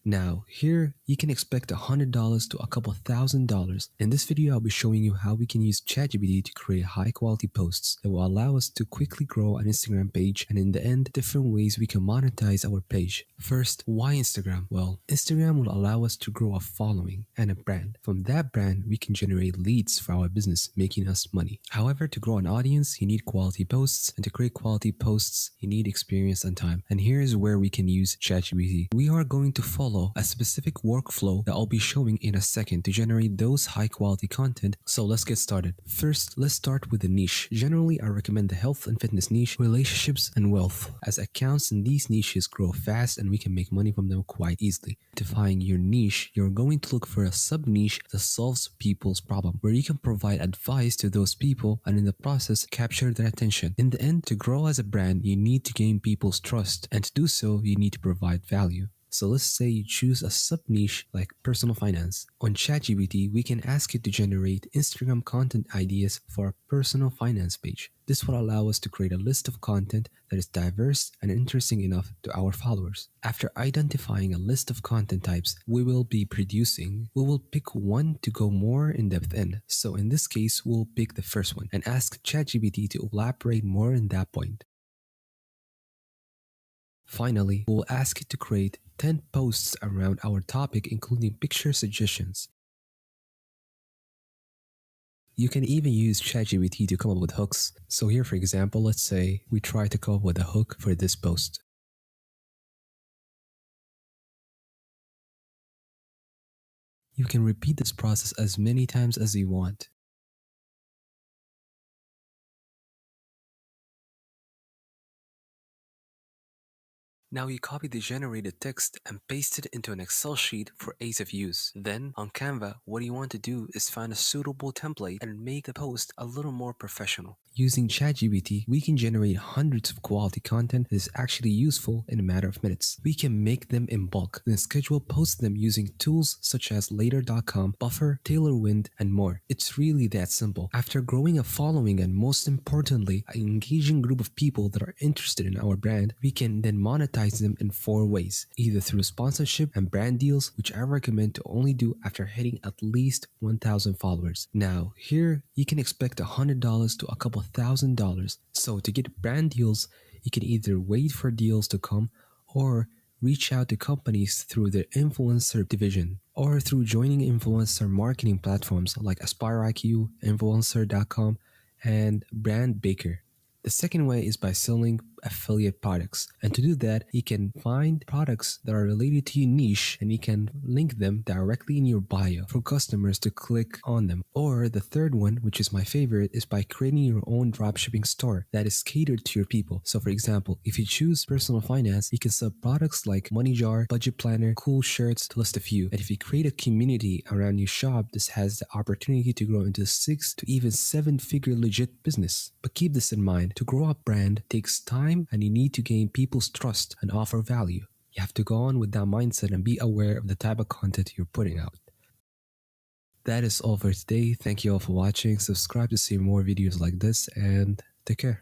Now, here you can expect $100 to a couple $1,000. In this video, I'll be showing you how we can use ChatGPT to create high quality posts that will allow us to quickly grow an Instagram page, and in the end, different ways we can monetize our page. First, why Instagram? Well, Instagram will allow us to grow a following and a brand. From that brand, we can generate leads for our business, making us money. However, to grow an audience, you need quality posts, and to create quality posts, you need experience and time. And here's where we can use ChatGPT. We are going to follow a specific workflow that I'll be showing in a second to generate those high quality content. So let's get started. First, let's start with the niche. Generally, I recommend the health and fitness niche, relationships, and wealth, as accounts in these niches grow fast and we can make money from them quite easily. Identifying your niche, you're going to look for a sub-niche that solves people's problem, where you can provide advice to those people and in the process capture their attention. In the end, to grow as a brand, you need to gain people's trust, and to do so, you need to provide value. So let's say you choose a sub-niche like personal finance. On ChatGPT, we can ask it to generate Instagram content ideas for a personal finance page. This will allow us to create a list of content that is diverse and interesting enough to our followers. After identifying a list of content types we will be producing, we will pick one to go more in depth in. So in this case, we'll pick the first one and ask ChatGPT to elaborate more in that point. Finally, we'll ask it to create 10 posts around our topic, including picture suggestions. You can even use ChatGPT to come up with hooks. So here, for example, let's say we try to come up with a hook for this post. You can repeat this process as many times as you want. Now you copy the generated text and paste it into an Excel sheet for ease of use. Then, on Canva, what you want to do is find a suitable template and make the post a little more professional. Using ChatGPT, we can generate hundreds of quality content that is actually useful in a matter of minutes. We can make them in bulk, then schedule post them using tools such as Later.com, Buffer, Tailorwind, and more. It's really that simple. After growing a following and most importantly, an engaging group of people that are interested in our brand, we can then monetize them in 4 ways, either through sponsorship and brand deals, which I recommend to only do after hitting at least 1,000 followers. Now, here you can expect $100 to a couple $1,000. So to get brand deals, you can either wait for deals to come or reach out to companies through their influencer division or through joining influencer marketing platforms like AspireIQ, Influencer.com, and Brand Baker. The second way is by selling affiliate products. And to do that, you can find products that are related to your niche and you can link them directly in your bio for customers to click on them. Or the third one, which is my favorite, is by creating your own dropshipping store that is catered to your people. So for example, if you choose personal finance, you can sell products like Money Jar, Budget Planner, Cool Shirts, to list a few. And if you create a community around your shop, this has the opportunity to grow into 6 to even 7-figure legit business. But keep this in mind, to grow a brand takes time and you need to gain people's trust and offer value. You have to go on with that mindset and be aware of the type of content you're putting out. That is all for today. Thank you all for watching. Subscribe to see more videos like this and take care.